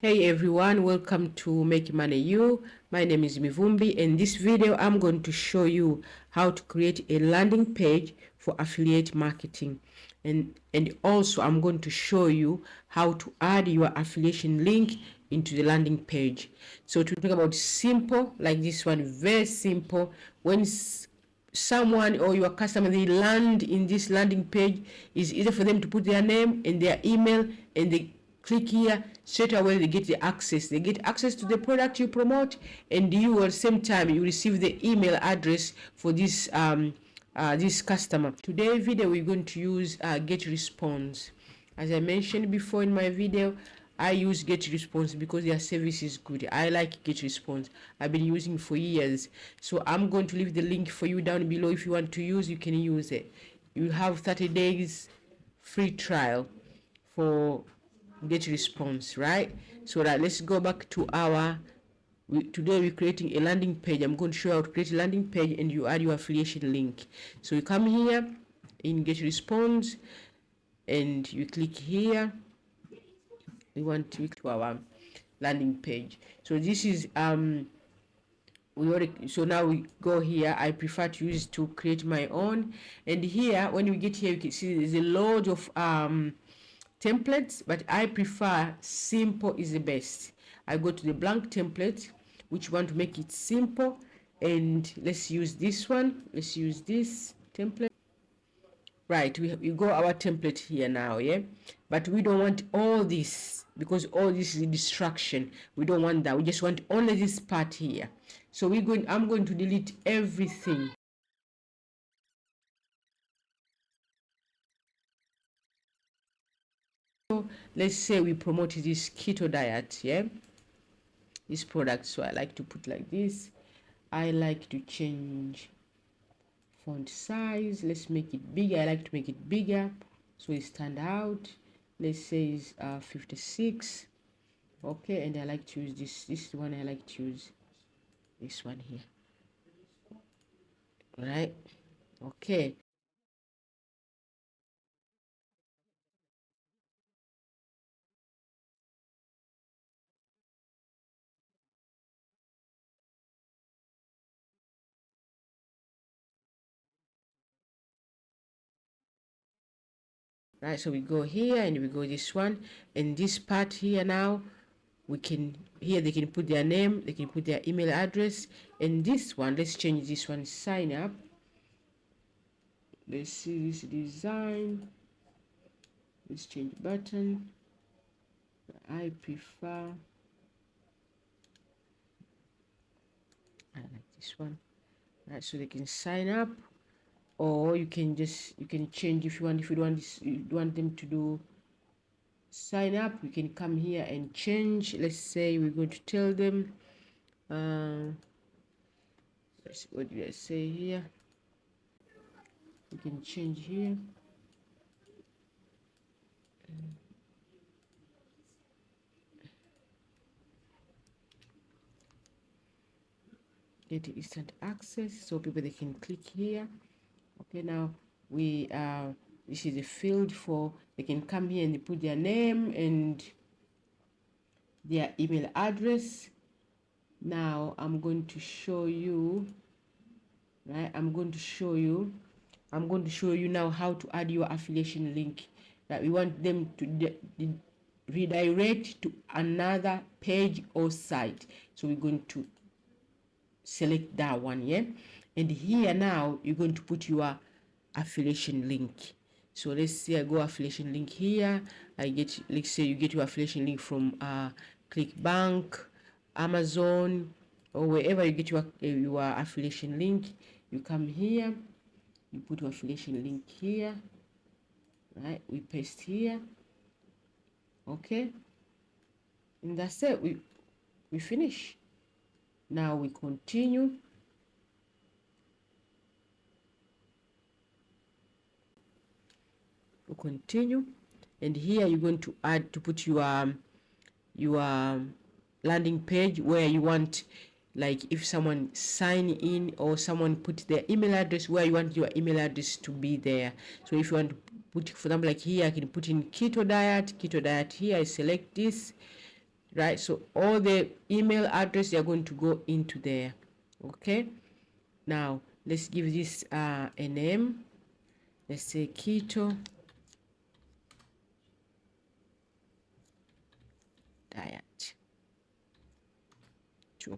Hey everyone, welcome to Make Money You. My name is Mivumbi. In this video, I'm going to show you how to create a landing page for affiliate marketing. And also I'm going to show you how to add your affiliation link into the landing page. So to talk about simple, like this one, very simple. When someone or your customer they land in this landing page, it's easy for them to put their name and their email, and they click here, straight away they get the access. They get access to the product you promote, and you at the same time you receive the email address for this customer. Today video we're going to use GetResponse. As I mentioned before in my video, I use GetResponse because their service is good. I like GetResponse. I've been using for years. So I'm going to leave the link for you down below. If you want to use, you can use it. You have 30 days free trial for GetResponse, right? So that let's go back to today we're creating a landing page. I'm going to show you how to create a landing page and you add your affiliation link. So you come here in GetResponse and you click here. We want to click to our landing page. So this is so now we go here. I prefer to use to create my own, and here when we get here you can see there's a lot of templates, but I prefer simple is the best. I go to the blank template, which want to make it simple, and let's use this one. Let's use this template. Right, we go our template here now, yeah, but we don't want all this because all this is a distraction. We don't want that. We just want only this part here. So I'm going to delete everything. So let's say we promote this keto diet, yeah, this product. So I like to put like this. I like to change font size. Let's make it bigger. I like to make it bigger so it stand out. Let's say it's 56. Okay, and I like to use this one. I like to use this one here, right? Okay, right, so we go here and we go this one, and this part here now we can, here they can put their name, they can put their email address, and this one, let's change this one, sign up. Let's see this design. Let's change button. I prefer, I like this one. Right, so they can sign up, or you can change if you want. If you want them to do sign up, you can come here and change. Let's say we're going to tell them what did I say here? We can change here. Get instant access, so people they can click here. Okay, now we this is a field for, they can come here and they put their name and their email address. Now I'm going to show you, right? I'm going to show you now how to add your affiliation link. That we want them to redirect to another page or site. So we're going to select that one, yeah, and here now you're going to put your affiliation link. So let's say I go affiliation link here. Let's say you get your affiliation link from ClickBank, Amazon, or wherever you get your affiliation link. You come here, you put your affiliation link here, right? We paste here, okay, and that's it. We finish. Now we continue. We continue, and here you're going to add to put your landing page where you want, like if someone sign in or someone put their email address, where you want your email address to be there. So if you want to put, for example, like here I can put in keto diet here. I select this, right? So all the email address are going to go into there. Okay, now let's give this a name. Let's say keto diet 2.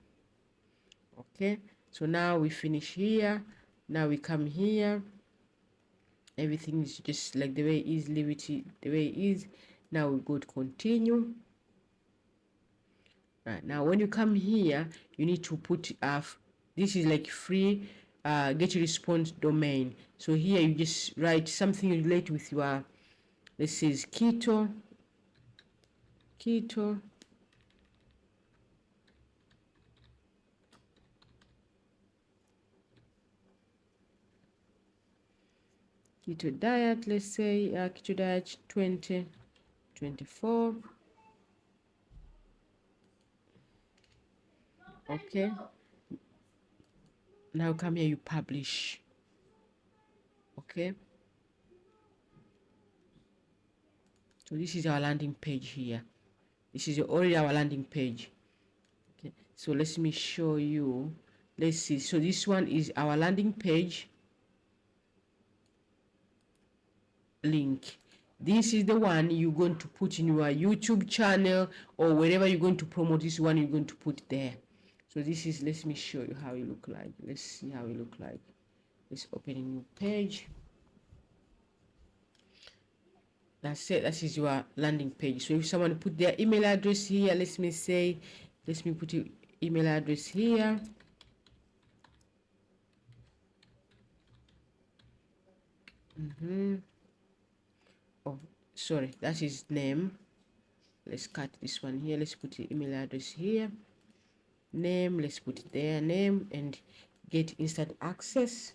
Okay, so now we finish here. Now we come here, everything is just like the way it is, leave it the way it is. Now we go to continue. Right, now when you come here, you need to put this is like free get response domain. So here you just write something related with your, this is keto diet, let's say keto diet 2024. Okay, now come here, you publish. Okay, so this is our landing page here. This is already our landing page. Okay, so let me show you. Let's see. So this one is our landing page link. This is the one you're going to put in your YouTube channel or wherever you're going to promote. This one you're going to put there. So this is, let me show you how it look like. Let's see how it look like. Let's open a new page. That's it. That is your landing page. So if someone put their email address here, let me put your email address here. Oh, sorry, that is name. Let's cut this one here. Let's put the email address here. Name, let's put it there, name, and get instant access.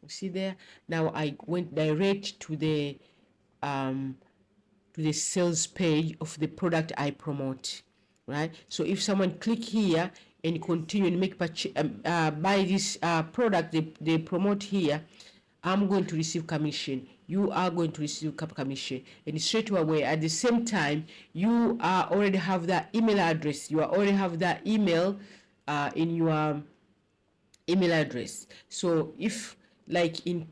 See there, now I went direct to the sales page of the product I promote, right? So if someone click here and continue and make buy this product they promote here, I'm going to receive commission. You are going to receive commission, and straight away at the same time you already have that email address. You already have that email in your email address. So if like you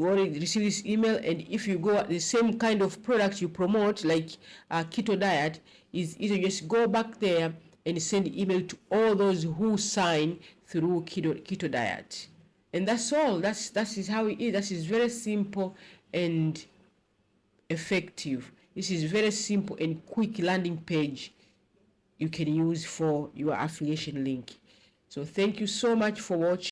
already receive this email, and if you go at the same kind of product you promote, like keto diet, is either just go back there and send email to all those who sign through keto diet, and that's all. That is how it is. That is very simple and effective. This is very simple and quick landing page you can use for your affiliation link. So thank you so much for watching.